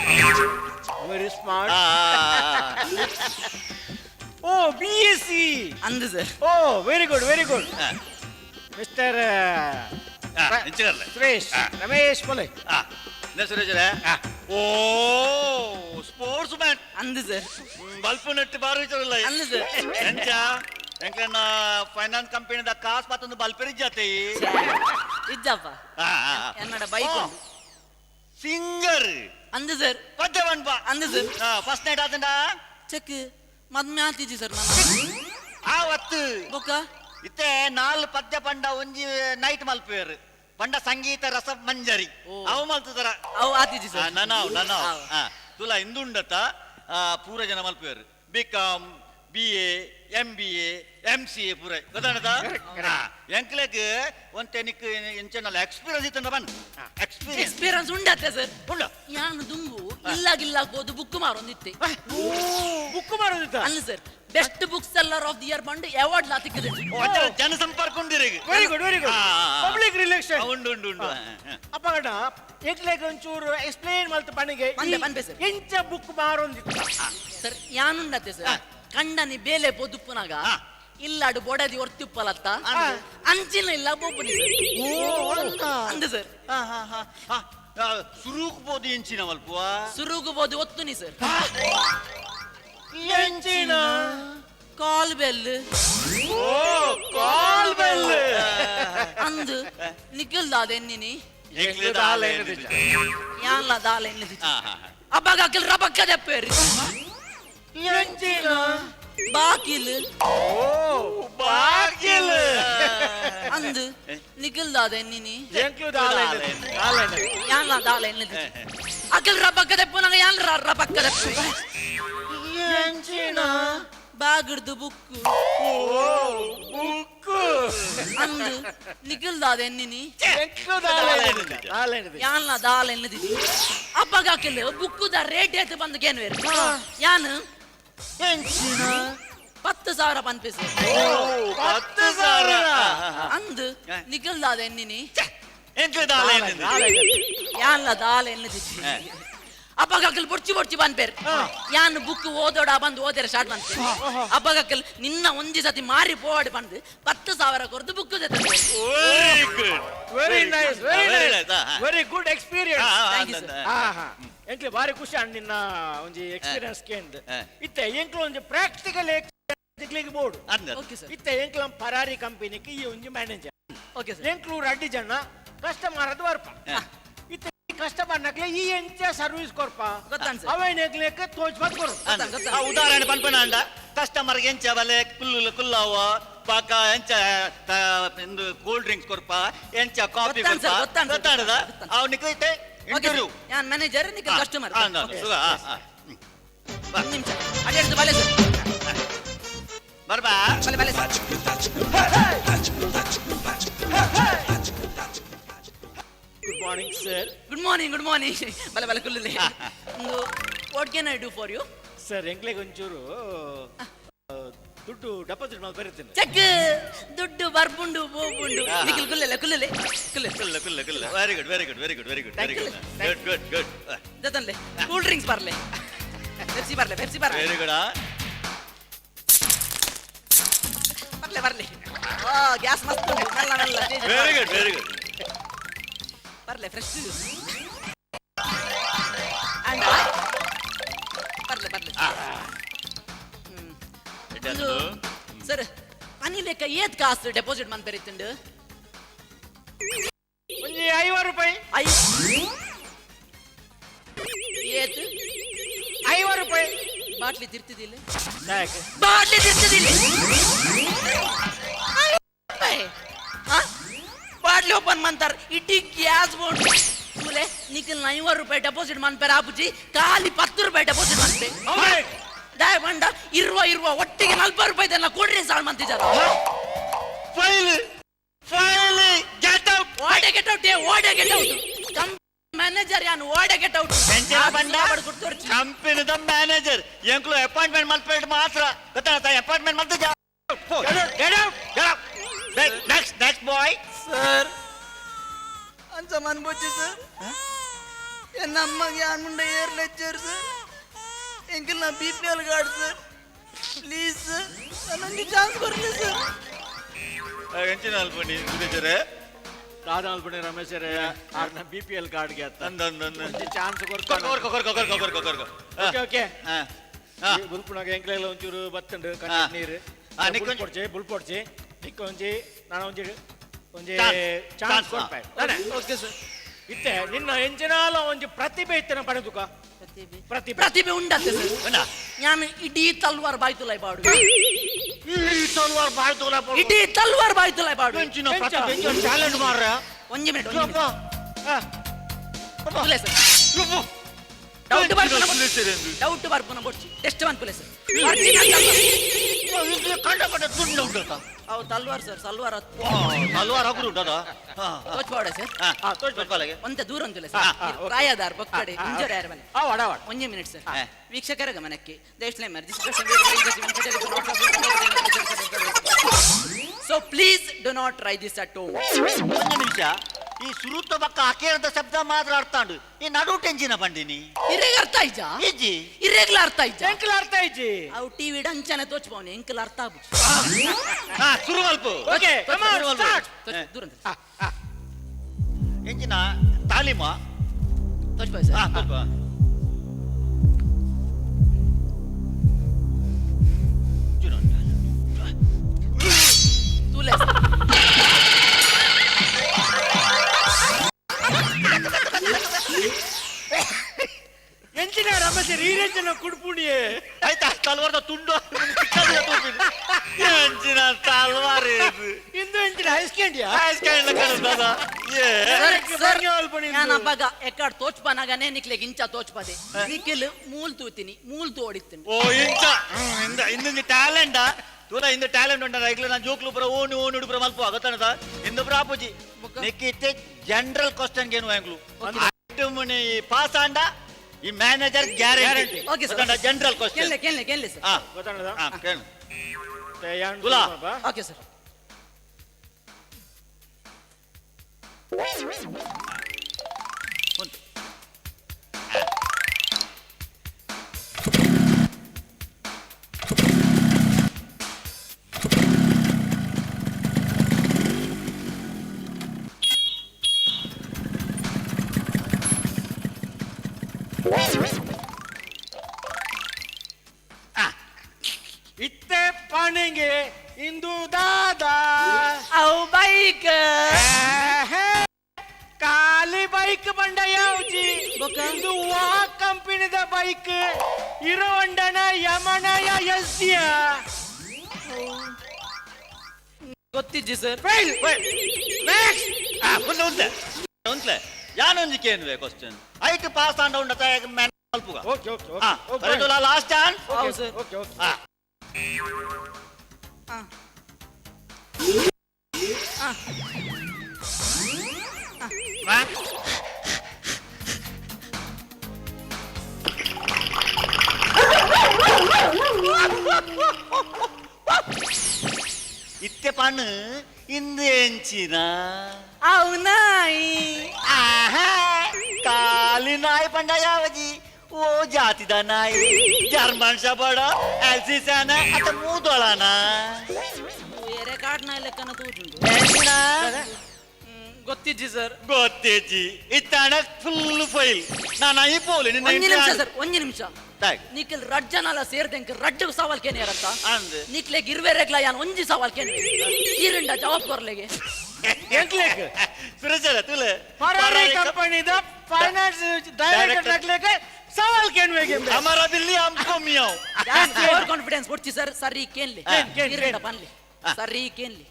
ವೆರಿ ಸ್ಮಾರ್ಟ್ ಓ BSc ಅಂದು ಸರ್ ಓ very good mister Suresh Ramesh ಪೊಲೆ ಸುರೇಶರೇ ಓ ಸ್ಪೋರ್ಟ್ಸ್ ಮ್ಯಾನ್ ಅಂದು ಸರ್ ಬಲ್ಪು ನೆಟ್ಟು ಬಾರಿ ವಿಚಾರಲ್ಲ ಅಂದು ಸರ್ ಎಂಚ ಎಂಕ್ಲನ್ನ ಫೈನಾನ್ಸ್ ಕಂಪನಿದ ಕಾಸ್ ಮತ್ತೊಂದು ಬಲ್ಪೆರಿ ಜಾತಿ ಇಜ್ಜಪ್ಪ ಎನ್ನಡ ಬೈಕ್ ಸಿಂಗರ್ ಅಂದು ಸರ್ ಪದ್ಯ ಬನ್ಪ ಅಂದು ಸರ್ ಫಸ್ಟ್ ನೈಟ್ ಆತಂಡ ಚೆಕ್ ಮದ್ಮೆ ಆತಿಜಿ ಸರ್ ನಾನು ಆವತ್ತು ಬೊಕ್ಕ ಇತ್ತೆ 4 ಪದ್ಯ ಪಂಡ ಒಂಜಿ ನೈಟ್ ಮಲ್ಪೇರು ಪಂಡ ಸಂಗೀತ ರಸ ಮಂಜರಿ ಅವು ಮಲ್ತದರ ಅವು ಆತಿಜಿ ಸರ್ ನನಾವ್ ತುಲ ಇಂದುಂಡತ ಪೂರ ಜನ ಮಲ್ಪೇರು ಬಿಕಾಮ್ BA MBA MCA ಪೂರ ಗೊತ್ತಾನದ ಎಂಕ್ಲೆಗ್ ಒಂತೆ ನಿಕ್ ಎಂಚನಲ್ಲ ಎಕ್ಸ್ಪೀರಿಯನ್ಸ್ ಇತ್ತಂದ ಬನ್ ಎಕ್ಸ್ಪೀರಿಯನ್ಸ್ ಉಂಡತ್ತೆ ಸರ್ ಉಂಡ ಯಾನು ದುಂಬು ಇಲ್ಲಾಗಿಲ್ಲ ಹೋದು ಬುಕ್ ಮಾರೊಂದಿತ್ತೆ ಬುಕ್ ಮಾಡೋದಿತ್ತ ಅಲ್ಲ sir best book seller of the year ಬಂದು ಅವಾರ್ಡ್ ಲಾ ತಿಕ್ಕಿದೆ ಜನಸಂಪರ್ಕ ಉಂಡಿರಿ ವೆರಿ ಗುಡ್ ಪಬ್ಲಿಕ್ ರಿಲೇಷನ್ ಉಂಡು ಉಂಡು ಉಂಡು ಅಪ್ಪಗಡ ಏಕ್ಲೆಗ್ ಒಂಚೂರು ಎಕ್ಸ್ಪ್ಲೇನ್ ಮಲ್ತ ಪಣಿಗೆ ಪಂದೆ ಸರ್ ಎಂಚ ಬುಕ್ ಮಾರೊಂದಿತ್ತ ಸರ್ ಯಾನುಂಡತ್ತೆ ಸರ್ ಕಂಡನಿ ಬೇಲೆ ಪೊದುಪ್ಪುನಾಗ ಇಲ್ಲಾಡು ಬೊಡದಿ ಒರ್ತಿಪ್ಪಲತ್ತ ಅಂಚಿನ ಇಲ್ಲ ಬೋಪುನಿ ಅಂದ ಸರ್ ಸುರೂಕ್ ಬೋದು ಎಂಚಿನ ಮಲ್ಪುವ ಸುರುಗು ಬೋದು ಒತ್ತುನಿ ಸರ್ ಎಂಚಿನ ಕಾಲ್ ಬೆಲ್ ಕಾಲ್ ಬೆಲ್ ಅಂದು ನಿಖಿಲ್ ದಾದೆನ್ನಿನಿ ಯಾನ್ಲ ದಾಲ ಎನ್ನಿದಿ ಅಬ್ಬಾಗ ಅಕ್ಕಿಲ್ ರಬಕ್ಕ ದೆಪ್ಪೇರಿ ಎಂಚಿನ ಬಾಕಿಲ್ ಬಾಕಿಲ್ ಅಂದು ನಿಖಿಲ್ ದಾದೆನ್ನಿನಿ ಎಂಕ್ಲು ದಾಲ ಯಾನ್ಲ ದಾಲ ಎನ್ನಿದಿ ಅಕ್ಕಿಲ್ ರಬಕ್ಕ ದೆಪ್ಪುನಾಗ ಯಾನ್ ರಬಕ್ಕ ದೆಪ್ಪು ಎಂಚಿನ ಬಾಗಿಡ್ದು ಬುಕ್ಕು ಬುಕ್ ಅಂದು ನಿಖಿಲ್ ದಾದೆನ್ನಿನಿ ಎಂಕ್ಲು ದಾಲ ಯಾನ್ಲ ದಾಲ ಎನ್ನಿದಿ ಅಬ್ಬಾಗ ಅಕ್ಕಿಲ್ ಬುಕ್ಕುದ ರೇಟ್ ಏತ್ ಬಂದು ಕೇನ್ವೇರು ಯಾನ್ ಎಂಚಿನ 10,000 ಪನ್ಪೇಸು 10,000 ಅಂದು ನಿಖಿಲ್ ದಾದೆನ್ನಿನಿ ಯಾನ್ಲ ದಾಲ ಎನ್ನಿದಿ ಅಬ್ಬಗಕ್ಕಲ್ ಬೊಡ್ಚಿ ಬಂದ್ಪೇರ್ ಯಾನ್ ಬುಕ್ ಓದೋಡ ಬಂದು ಓದಿರ ಸ್ಟಾರ್ಟ್ ಬಂತೆ ಅಬ್ಬಗಕ್ಕಲ್ ನಿನ್ನ ಒಂದಿ ಸತಿ ಮಾರಿ ಪೋವಾಡಿ ಬಂದು 10,000 ಕೊರ್ದು book very nice very good experience ಎಂಕ್ಲೆ ಬಾರಿ ಖುಷಿ ಅಂಡ್ ನಿನ್ನ ಒಂಜಿ ಎಕ್ಸ್ಪೀರಿಯನ್ಸ್ ಕೇಂದ್ ಇತ್ತೆ ಎಂಕ್ಲು ಒಂಜಿ ಪ್ರಾಕ್ಟಿಕಲ್ ಎಕ್ಲಿಗೆ ಬೋರ್ಡ್ ಓಕೆ ಸರ್ ಇತ್ತೆ ಎಂಕ್ಲ ಫರಾರಿ ಕಂಪನಿಗೆ ಈ ಒಂಜಿ ಮ್ಯಾನೇಜರ್ ಓಕೆ ಸರ್ ಎಂಕ್ಲು ರಡ್ಡಿ ಜನ ಕಸ್ಟಮರ್ ಅದು ಬರ್ಪ ಇತ್ತೆ ಕಸ್ಟಮರ್ ನಕ್ಲೆ ಈ ಎಂಚ ಸರ್ವಿಸ್ ಕೊರ್ಪ ಗೊತ್ತಾನ್ ಸರ್ ಅವೇನೆಗ್ಲೆಕ್ಕೆ ತೋಜ್ ಬದ್ ಕೊರು ಉದಾಹರಣೆ ಪನ್ಪನ ಅಂಡ ಕಸ್ಟಮರ್ ಎಂಚ ಬಲೆ ಕುಲ್ಲಾವ ಪಾಕ ಎಂಚ ಕೂಲ್ ಡ್ರಿಂಕ್ಸ್ ಕೊರ್ಪ ಎಂಚ ಕಾಫಿ ಗೊತ್ತಾಡದ ಅವನಿಗೆ ಇಂಟರ್ವ್ಯೂ ಯಾನ್ ಮ್ಯಾನೇಜರ್ ನಿಕ ಕಸ್ಟಮರ್ ಒಂದು ನಿಮಿಷ ಅಡ್ಯಾಡ್ದು ಬಲೆ ಸರ್ ಬರ್ಬಾ ಬಲೆ sir good morning sir. Good morning ಬಲೆ ಕುಲ್ಲುಲೆ ಒಂದು what can I do for you sir ಎಂಕ್ಲೆಗೆ ಒಂಚೂರು ದುಡ್ಡು ಡೆಪಾಸಿಟ್ ಮಾಡಿ ಬರುತ್ತೇನೆ. ಚೆಕ್ ದುಡ್ಡು ಬರ್ಪುಂಡು ಬೋಪುಂಡು ನಿಖಿಲ್ ಕುಲ್ಲಲೆ ಕುಲ್ಲಲೆ ವೆರಿ ಗುಡ್ ಜತನ್ಲೆ ಕೂಲ್ ಡ್ರಿಂಕ್ಸ್ ಬರ್ಲೆ ಪೆಪ್ಸಿ ಬರ್ಲೆ ವೆರಿ ಗುಡ್ ಬರ್ಲೆ ಓ ಗ್ಯಾಸ್ ಮಸ್ತ್ ಉಂಟು ಮೆಲ್ಲ ವೆರಿ ಗುಡ್ ಬರ್ಲೆ ಫ್ರೆಶ್ ಜ್ಯೂಸ್ ಅಂಡ್ ಬರ್ಲೆ ಸರ್ ಪನಿ ಲೆಕ್ಕ ಏತ್ ಕಾಸು ಡೆಪಾಸಿಟ್ ಮಂತ್ ಬರೀತುಂಡು ಒಂಜಿ 50 ರೂಪಾಯಿ. ಏತ್ 50 ರೂಪಾಯಿ ಬಾಟ್ಲಿ ತಿರ್ತಿದಿಲ್ಲ ಯಾಕೆ? ಬಾಟ್ಲಿ ತಿರ್ತಿದಿಲ್ಲ ಬಾಟ್ಲಿ ಓಪನ್ ಮಂತಾರ ಇಡೀ ಗ್ಯಾಸ್ ಬೋರ್ಡ್ ಮೂಲೆ ನಿಖಿಲ್ 50 ರೂಪಾಯಿ ಡೆಪಾಸಿಟ್ ಮಂತ್ಪೇರ ಆಪುಜಿ ಖಾಲಿ 10 ರೂಪಾಯಿ ಡೆಪಾಸಿಟ್ ಮಂತ್ಪೇ ಡಾಯ್ ಬಂಡ ಇರುವ ಒಟ್ಟಿಗೆ 40 ರೂಪಾಯಿ ಎಲ್ಲ ಕೊಡ್ರಿ ಸಾಳ್ ಮಂತಿದಾರ ಫೈಲ್ ಗೆಟ್ ಔಟ್ ಮ್ಯಾನೇಜರ್ ಯಾನ್ ಓಡೆ ಗೆಟ್ ಔಟ್ ಕಂಪನಿದ ಮ್ಯಾನೇಜರ್ ಎಂಕ್ಲು ಅಪಾಯಿಂಟ್ಮೆಂಟ್ ಮಲ್ಪೇಟ್ ಮಾತ್ರ ಗೊತ್ತಾಗ್ತಾ ಅಪಾಯಿಂಟ್ಮೆಂಟ್ ಮತ್ತೆ ನೆಕ್ಸ್ಟ್ ಬಾಯ್ ಸರ್ ಅಂಚ ಮನ್ಬೋಚಿ ಸರ್ ನಮ್ಮಗೆ ಯಾನ್ ಮುಂದೆ ಏರ್ ಲೆಕ್ಚರ್ ಸರ್ ಎಂಕಲ್ ನಾ BPL card sir please sir ನನಗೆ ಚಾನ್ಸ್ ಕೊಡ್ಲಿ ಸರ್ ಎಂಚಿನ ಅಲ್ಪಣಿ ಸುರೇಶರೇ ದಾದಾ ಅಲ್ಪಣಿ ರಮೇಶರೇ ಆರ್ನ BPL ಕಾರ್ಡ್ಗೆ ಅತ್ತ ಅಂದೊಂದು ಚಾನ್ಸ್ ಕೊರ್ಕೊ ಓಕೆ ಬುಲ್ಪುನಾಗ ಎಂಕ್ಲೆಲ್ಲ ಒಂಚೂರು ಬತ್ತಂಡು ನೀರು ಬುಲ್ಪೊಡ್ಚಿ ನಿಕ್ಕ ಒಂಜಿ ನಾನು ಒಂಜಿ ಚಾನ್ಸ್ ಕೊಡ್ಪೆ ಓಕೆ ಸರ್ ಇತ್ತೆ ನಿನ್ನ ಎಂಚಿನಾಲ ಒಂಜಿ ಪ್ರತಿಭೆ ಇತ್ತನ ಪಡೆದುಕ ಪ್ರತಿಭೆ ಉಂಡತ್ತೆ ಸರ್ ನಾನು ಇಡೀ ತಲ್ವಾರ್ ಬಾಯ್ತುಲೈ ಬಾಡು ಇಡೀ ತಲ್ವಾರ್ ಬಾಯ್ತುಲೈ ಬಾಡು ಟ್ಯಾಲೆಂಟ್ ಮಾರ್ರ ಒಂಜಿ ಮಿನಿಟ್ ಡೌಟ್ ಬರ್ಪುನ ಬೊಡ್ಚಿ ಟೆಸ್ಟ್ ಮನ್ಪುಲೆ ಸರ್ ಅವು ತಲ್ವಾರ್ ಸರ್ ಸಲ್ವಾರ್ ಹಲ್ವಾರು ಹಗುರು ಉಂಟದ ತೋಚ್ಪಾಡೆ ಸರ್ ತೋಚ್ಪಾಲೆಗೆ ಒಂತ ದೂರ ಅಂತಿಲ್ಲ ಸರ್ ಪ್ರಾಯದಾರ್ ಬಕ್ಕಡೆ ಇಂಜರ್ ಯಾರ ಮನೆ ಆವಾಡ ಒಂಜೇ ಮಿನಿಟ್ ಸರ್ ವೀಕ್ಷಕರ ಗಮನಕ್ಕೆ disclaimer so please do not try this at home ಒಂದು ನಿಮಿಷ ಈ ಸುರುತ್ತ ಬಕ್ಕ ಅಕೇರದ ಶಬ್ದ ಮಾತ್ರ ಅರ್ಥಾಂಡು ಈ ನಡು ಟೆಂಜಿನ ಬಂಡಿನಿ ಇರೇಗ ಅರ್ಥ ಆಯ್ತಾ ಇಜ್ಜಿ ಇರೇಗ್ಲ ಅರ್ಥ ಆಯ್ತಾ ಎಂಕಲ್ ಅರ್ಥ ಐಜಿ ಅವು ಟಿವಿ ಡಂಚನೆ ತೋಚ್ಪವನೆ ಎಂಕಲ್ ಅರ್ಥ ಆಗ್ಬಿಟ್ಟು ಶುರು ಮಲ್ಪು ಓಕೆ ಕಮ್ ಆನ್ ಸ್ಟಾರ್ಟ್ ದೂರ ಎಂಚಿನ ತಾಲೀಮ ತೋಚ್ಪ ಸರ್ ಸ್ವಲ್ಪ ತೂಲೆ ಎಂಚಿನ ರಮೇಶರ್ ಈ ರೇಂಜಿನ ಕುಡ್ಪುಣಿಯೇ ಆಯ್ತಾ ತಲ್ವಾರದ ತುಂಡು ಎಂಚಿನ ತಲ್ವಾರ ಇಂದು ಎಂಚಿನ ಹೈಸ್ಕೊಂಡ್ಯಾ ನಾನು ಹಬ್ಬಗ ಎಕ್ಕಡ್ ತೋಚ್ಪನಾಗನೇ ನಿಕ್ಲೆ ಗಿಂಚ ತೋಚ್ಪದೆ ನಿಖಿಲ್ ಮೂಲ್ ತೂತೀನಿ ಮೂಲ್ ತೋಡಿತೀನಿ ಓ ಇಂಚ ಇಂದು ಟ್ಯಾಲೆಂಟ್ ತೂನ ಇಂದು ಟ್ಯಾಲೆಂಟ್ ಉಂಟ ಈಗಲೇ ನಾನು ಜೋಕ್ಲು ಬರ ಓಣಿ ಉಡುಪುರ ಮಲ್ಪ ಗೊತ್ತಾನದ ಇಂದು ಪ್ರಾಪುಜಿ ನಿಕ್ಕಿತ್ತೆ ಜನರಲ್ ಕ್ವಶನ್ ಗೇನು ಆಂಗ್ಲು ಮುನಿ ಪಾಸ್ ಆಂಡ ಈ manager guarantee okay sir general question ಕೇಳಲೆ ಸರ್ ಗೊತ್ತಾನದ ಕೇಳು ತುಲಾ ಓಕೆ ಸರ್ ಇತ್ತೆ ಪಾಣಿಗೆ ಇಂದು ದಾದಾ ಅವು ಬೈಕ್ ಖಾಲಿ ಬೈಕ್ ಬಂಡ ಯಾವ್ಜಿ ಇದು ವಾ ಕಂಪನಿದ ಬೈಕ್ ಇರೋ ಹೊಂಡನ ಯಮನಯ ಎಸ್ಡಿಯ ಗೊತ್ತಿಜ್ಜಿ ಸರ್. ಫೈಲ್ ನೆಕ್ಸ್ಟ್ ಉಂಟ್ಲೆ ಯಾನೊಂಜಿ ಕೇನುವೆ ಕ್ವಶನ್ ಐಟ್ ಪಾಸ್ ಆಂಡ ಉಂಡ ಮ್ಯಾನ್ ಮಲ್ಪುಗ. Okay okay okay last chance. ಹೌದು ಸರ್. ಓಕೆ ಓಕೆ ಹಾ. ಇತ್ತೆ ಪಣ್ಣು ಇಂದು ಎಂಚಿನ అవునాయి. ಕಾಲಿ ನಾಯಿ ಪಂಡ ಯಾವಜಿ ಓ ಜಾತಿದ ನಾಯಿ ಜರ್ಮನ್ ಶಬಡ ಎಲ್ಸಿಸಾನ ಅತ ಮೂದೊಳನ వేరే కాటన లెక్కన తూచుండు. ಎಂಚಿನ ಗೊತ್ತಿಜ್ಜಿ ಸರ್. ಗೊತ್ತೇಜಿ ಇತ್ತಾಣ ಫುಲ್ ಫೈಲ್ ನಾನು ಈ ಪೋಲಿ ಒಂಜಿ ನಿಮಿಷ ಸರ್, ಒಂಜಿ ನಿಮಿಷ. ತಾಯ್ నీకు రజ్జనాల సేర్దెంక రడ్డకు సవాల్ కేనేరత్త ಅಂದ್ నీకులేకి 20 రేట్ల యాన్ ಒಂಜಿ సవాల్ కేనే ಈರಿಂಡ ಜವಾಬ್ ಕೊರ್ಲೆಗೆ ಎಂಕ್ಲೇಕ್ ಸುರೇಶರ ತುಲೆ ಫರಾರಿ ಕಂಪನಿದ ಫೈನಾನ್ಸ್ ಡೈರೆಕ್ಟರ್ ನಕ್ಲೇಕ ಸವಾಲ್ ಕೇನ್ವೆಗೆ ಹಮಾರ ಬಿಲ್ಲಿ ಹಮ್ಕೋ ಮಿಯಾವ್ ಜಾಸ್ತಿ ಓವರ್ ಕಾನ್ಫಿಡೆನ್ಸ್ ಕೊಡ್ತಿ ಸರ್. ಸರಿ ಕೇನ್ಲಿ ಈರಿಂಡ ಪನ್ಲಿ ಸರಿ ಕೇನ್ಲಿ.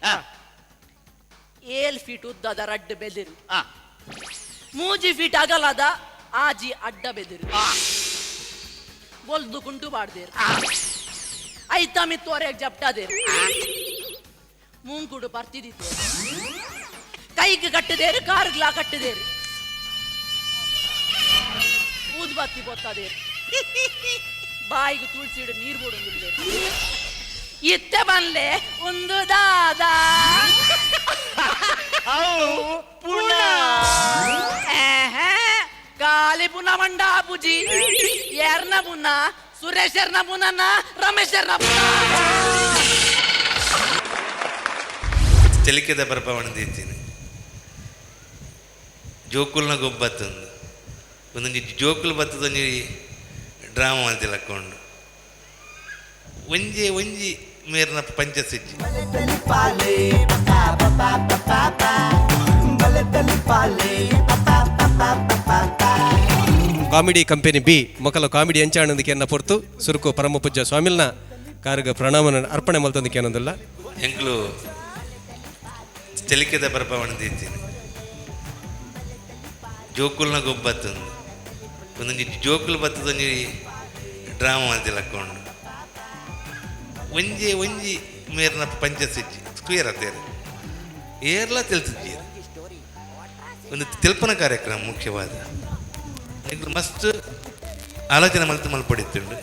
7 ಫೀಟ್ ಉದ್ದದ ರಡ್ಡ್ ಬೆದಿರು, 3 ಫೀಟ್ ಅಗಲದ ಆಜಿ ಅಡ್ಡ ಬೆದಿರು, ಬೊಲ್ದುకుంటూ ಬಾಡ್ದೇರು, ಐತ ಮಿತ್ತೋರೆಗ್ ಜಪ್ಟದೇರು, ಮೂಂಕುಡು ಪರ್ತಿದಿದ್ದೇರು, ಕೈಗೆ ಕಟ್ಟದೇರು, ಕಾರ್ಗ್ಲಾ ಕಟ್ಟದೇರು, ಊದ್ಬತ್ತಿ ಬೊತ್ತದೇರು, ಬಾಯಿಗೆ ತುಳ್ಸಿಡು ನೀರು ಬಿಡೋದಿಲ್ಲೇರು. ಇತ್ತೆ ಬನ್ಲೆ ಒಂದು ದಾದ ಕಾಲಿ ಪುನ ಮಂಡ ಬುಜಿ ಯಾರ್ನ ಪುನ ಸುರೇಶ್ ಎರ್ನ ಪುನನ ರಮೇಶ್ ಎರ್ನ ಪುನ ತೆಲಿಕೆದ ಬರ್ಪವಣ ದೀತೀನಿ ಜೋಕುಲ್ನ ಗೊಬ್ಬತ್ತೊಂದು ಒಂದೊಂದು ಜೋಕುಲು ಬತ್ತದೊಂದು ಡ್ರಾಮಾ ಅಂತಿಲಕ್ಕೊಂಡು ಒಂಜಿ ಒಂಜಿ ಮೇರ್ನ ಪಂಚಸಿಜ್ಜಿ ಕಾಮಿಡಿ ಕಂಪೆನಿ ಬಿ ಮೊಕಲ ಕಾಮಿಡಿ ಎಂಚಾಣಂದಕ್ಕೆ ಎನ್ನ ಪೊರ್ತು ಸುರುಕು ಪರಮ ಪೂಜ್ಯ ಸ್ವಾಮಿಲ್ನ ಕಾರ್ಗ ಪ್ರಣಾಮನ ಅರ್ಪಣೆ ಮಲ್ತಂದಕ್ಕೆ ಏನೊಂದಿಲ್ಲ ಎಂಕ್ಲು ತೆಲಿಕೆದ ಬರ್ಪವಣ ದೀತೀನಿ ಜೋಕುಲ್ನ ಗೊಬ್ಬತ್ತೊಂದು ಒಂದೊಂದು ಜೋಕುಲು ಬತ್ತದೊಂದು ಡ್ರಾಮಾ ಅಂತಿಲಕ್ಕೊಂಡು ಒಂಜಿ ಒಂಜಿ ಮೇರ್ನ ಪಂಚಸಿಜ್ಜಿ ಸ್ಕ್ವೇರ್ ಅತ್ತೇರು ಏರ್ಲ ತಿಳಿಸಿದ್ದೀರ ಒಂದು ತಿಲ್ಪನ ಕಾರ್ಯಕ್ರಮ ಮುಖ್ಯವಾದ ನಿಮ್ಗೆ ಮಸ್ತ್ ಆಲೋಚನೆ ಮಲ್ಪಡಿತ್ತುಂಡು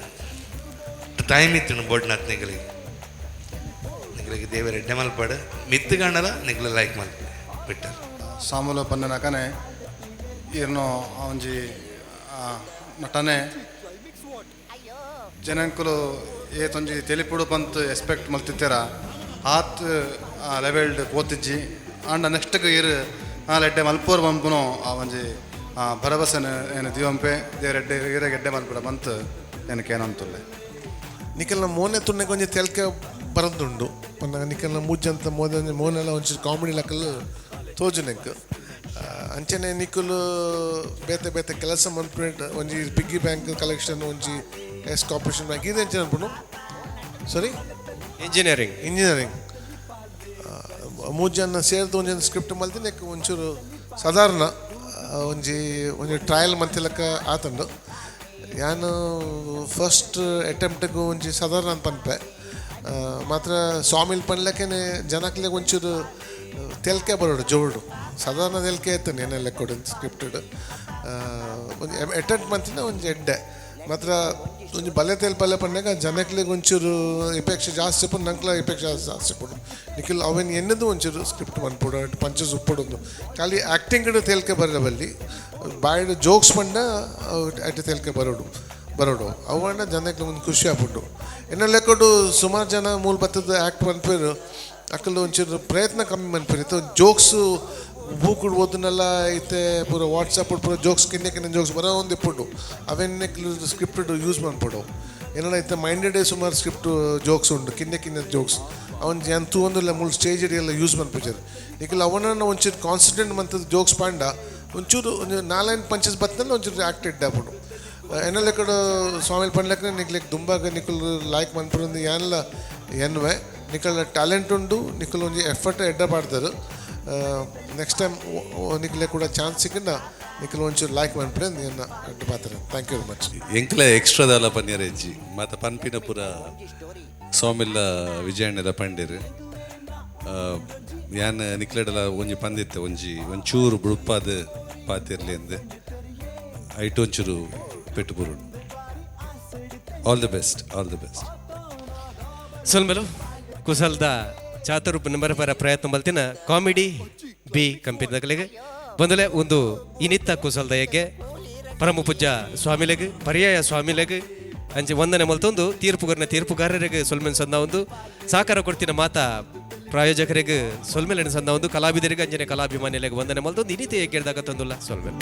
ಟೈಮ್ ಇತ್ತು ಬೋರ್ಡ್ನಾಥ್ ನಿಗಳಿಗೆ ದೇವರ ಎಡ್ಡೆ ಮಲ್ಪಡ ಮಿತ್ತು ಕಾಣಲ್ಲ ನಿಗ್ಲು ಲೈಕ್ ಮಲ್ಪ ಬಿಟ್ಟರು ಸಾಮೂಲ ಪನ್ನನಕನೆ ಇರ್ನೋ ಒಂಜಿ ನಟನೆ ಜನಂಕುಲು ಏತೊಂಜಿ ತೆಲಿಪುಡು ಪಂತ್ ಎಕ್ಸ್ಪೆಕ್ಟ್ ಮಲ್ತಿದ್ದಾರ ಆತ್ ಲೆವೆಲ್ಡ್ ಪೋತಿಜ್ಜಿ ಆಂಡ ನೆಕ್ಸ್ಟ್ಗೆ ಇರು ಲೆಡ್ಡೆ ಮಲ್ಪೋರ್ ಬಂಪುನು ಆ ಒಂಜಿ ಭರವಸೆನ ಏನು ದಿವಂಪೆ ದೇವರೆಡ್ಡೆ ಈರೆಗೆಡ್ಡೆ ಮಲ್ಪಡ ಬಂತ್ ಏನಕ್ಕೇನಂತುಲ್ಲೆ ನಿಖಲ್ನ ಮೋನೆ ತುಣ್ಣೆ ಕೊಂಚ ತೆಲ್ಕೆ ಬರದುಂಡು ಪನ್ನ ನಿಖಲ್ನ ಮೂಜಂತ ಮೋನೆಲ್ಲ ಒಂಚೂರು ಕಾಮಿಡಿ ಲೆಕ್ಕಲು ತೋಜುನೆಕ್ ಅಂಚನೆ ನಿಖಲು ಬೇತೆ ಬೇತೆ ಕೆಲಸ ಮನ್ಪುಂಡು ಒಂಜಿ ಪಿಗ್ಗಿ ಬ್ಯಾಂಕ್ ಕಲೆಕ್ಷನ್ ಒಂಜಿ ಎಸ್ ಕಾರ್ಪೊರೇಷನ್ ಬ್ಯಾಂಕ್ ಇದು ಎಂಚ ಅನ್ಪುಂಡು ಸಾರಿ ಇಂಜಿನಿಯರಿಂಗ್ ಮೂಜನ್ನ ಸೇರಿದ ಒಂಜೊಂದು ಸ್ಕ್ರಿಪ್ಟ್ ಮಲ್ತಿ ನೆಕ್ ಒಂಚೂರು ಸಾಧಾರಣ ಒಂಜಿ ಟ್ರಯಲ್ ಮಂತಿಲಕ್ಕ ಆತಂಡು ಯಾನು ಫಸ್ಟ್ ಅಟೆಂಪ್ಟಿಗೂ ಒಂಜಿ ಸಾಧಾರಣ ಅಂತ ಪನ್ಪೆ ಮಾತ್ರ ಸ್ವಾಮಿಲ್ ಪನ್ಲಕ್ಕೇನೆ ಜನಕ್ಲೆ ಒಂಚೂರು ತೆಲ್ಕೆ ಬರೋಡು ಜೋಡು ಸಾಧಾರಣ ತೆಲ್ಕೆ ಆಯ್ತಾನೆ ಏನೆಲ್ಲ ಕೊಡು ಸ್ಕ್ರಿಪ್ಟೆಡ್ ಒಂದು ಅಟೆಂಪ್ಟ್ ಮಂತಿನ ಒಂಜಿ ಎಡ್ಡೆ ಮಾತ್ರ ಒಂಜಿ ಬಲೆ ತೆಲ್ಪಲ್ಲೆ ಪನ್ನಾಗ ಜನಕ್ಲಿಗೆ ಒಂಚೂರು ಅಪೇಕ್ಷೆ ಜಾಸ್ತಿ ಪುಡು ನಂಕ್ಲ ಅಪೇಕ್ಷೆ ಜಾಸ್ತಿ ಪುಡು ನಿಖಿಲ್ ಅವೇನು ಎನ್ನದು ಒಂಚೂರು ಸ್ಕ್ರಿಪ್ಟ್ ಮನ್ಪುಡು ಅಟ್ ಪಂಚಸ್ ಉಪ್ಪುಡೊಂದು ಖಾಲಿ ಆ್ಯಕ್ಟಿಂಗ್ ತೇಲ್ಕೆ ಬರಬಲ್ಲಿ ಬಾಯ್ಡು ಜೋಕ್ಸ್ ಪಂಡ ಅಟ್ ತೇಲ್ಕೆ ಬರೋಡು ಅವಣ್ಣ ಜನಕ್ಕೆ ಒಂದು ಖುಷಿ ಆಗ್ಬಿಟ್ಟು ಇನ್ನು ಲೆಕ್ಕೊಟ್ಟು ಸುಮಾರು ಜನ ಮೂಲ ಬತ್ತದ ಆ್ಯಕ್ಟ್ ಮನ್ಪೇರು ಅಕ್ಕಲು ಒಂಚೂರು ಪ್ರಯತ್ನ ಕಮ್ಮಿ ಮನ್ಪೇರಿತ್ತು ಜೋಕ್ಸು ಬೂಕುಡು ಓದನ್ನೆಲ್ಲ ಐತೆ ಪೂರ ವಾಟ್ಸಪ್ ಪೂರ ಜೋಕ್ಸ್ ಕಿನ್ನೆ ಜೋಕ್ಸ್ ಬರೋ ಒಂದು ಇಪ್ಪುಡು ಅವೆನ್ನೆ ಸ್ಕ್ರಿಪ್ಟ್ ಯೂಸ್ ಮಾಡ್ಬಿಡು ಏನೆಲ್ಲ ಐತೆ ಮೈಂಡೆಡ್ ಸುಮಾರು ಸ್ಕ್ರಿಪ್ಟ್ ಜೋಕ್ಸ್ ಉಂಟು ಕಿನ್ನೆ ಜೋಕ್ಸ್ ಅವನು ಎಂತೂ ಒಂದಿಲ್ಲ ಮೂಲ ಸ್ಟೇಜ್ ಎಲ್ಲ ಯೂಸ್ ಮಾಡ್ಬಿಡ್ತಾರೆ ಈಗ ಅವನನ್ನು ಒಂಚೂರು ಕಾನ್ಸಿಡೆಂಟ್ ಮಂತದ ಜೋಕ್ಸ್ ಪಾಂಡ ಒಂಚೂರು ಒಂದು 4 ಪಂಚಸ್ ಬತ್ತಲ್ಲ ಒಂಚೂರು ಆ್ಯಕ್ಟ್ ಇಡ್ಡಾಬಿಡು ಏನೆಲ್ಲ ಕಡೆ ಸ್ವಾಮಿ ಪಂಡ್ಲಕ್ಕೆ ನಿಕ್ಲಿಕ್ಕೆ ದುಂಬಾಗ ನಿಕ್ಕಲು ಲಾಯ್ಕ್ ಮನ್ಪುರಂದು ಏನೆಲ್ಲ ಎನ್ವೆ ನಿಖಲ ಟ್ಯಾಲೆಂಟ್ ಉಂಡು ನಿಖಲ್ ಒಂಜಿ ಎಫರ್ಟ್ ಎಡ್ಡ ಪಾಡ್ದಾರು ನೆಕ್ಸ್ಟ್ ಟೈಮ್ ನಿಖಲೆ ಕೂಡ ಚಾನ್ಸ್ ಸಿಕ್ಕಿಂದ ನಿಖಲ್ ಒಂಚೂರು ಲೈಕ್ ಮಾಡ್ಬಿಡೆ ನೀನು ಅಡ್ಡ ಪಾತ್ರ ಥ್ಯಾಂಕ್ ಯು ವೆರಿ ಮಚ್ ಎಂಕ್ಲ ಎಕ್ಸ್ಟ್ರಾದಾಲ ಪನ್ಯರ ಹೆಜ್ಜಿ ಮತ್ತು ಪನ್ಪಿನ ಪೂರ ಸೋಮಿಲ್ಲ ವಿಜಯಣ್ಣದ ಪಂಡಿರು ಯಾನ್ ನಿಕ್ಲೆಡಲ ಒಂಜಿ ಪಂದಿತ್ತೆ ಒಂಚೂರು ಬುಡುಪಾದ ಪಾತಿರ್ಲಿ ಅಂದೆ ಐಟು ಒಂಚೂರು ಪೆಟ್ಟು ಬುರುಡು ಆಲ್ ದಿ ಬೆಸ್ಟ್ ಸೊಲ್ಮೆಲು ಕುಸಲ್ದ ಚಾತುರ್ಪ ನಂಬರ ಪ್ರಯತ್ನ ಮಲ್ತಿನ ಕಾಮಿಡಿ ಬಿ ಕಂಪನಿದಾಗಲಿಗೆ ಬಂದಲೆ ಒಂದು ಇನಿತ್ತ ಕುಸಲ್ದ ಯಗ್ಗೆ ಪರಮ ಪೂಜ್ಯ ಸ್ವಾಮಿಲೆಗೆ ಪರ್ಯಾಯ ಸ್ವಾಮಿಲೆಗೆ ಅಂಚೆ ಒಂದನೆ ಮಲ್ತೊಂದು ತೀರ್ಪುಗಾರರಿಗೆ ಸೊಲ್ಮೆನ್ ಸಂದ ಒಂದು ಸಾಕಾರ ಕೊಡ್ತಿನ ಮಾತಾ ಪ್ರಾಯೋಜಕರಿಗೆ ಸೊಲ್ಮೆಲಿನ ಸಂದ ಒಂದು ಕಲಾವಿದರಿಗೆ ಅಂಜನೆ ಕಲಾಭಿಮಾನಿಗಳಿಗೆ ಒಂದನೆ ಮಲ್ತೊಂದು ಇನಿತೆ ಯಗ್ಗಿಡ್ದಾಗ ತಂದುಲ್ಲ ಸೊಲ್ಮೆಲ್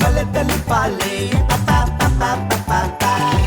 Bale tali pale, pa pa pa pa pa pa.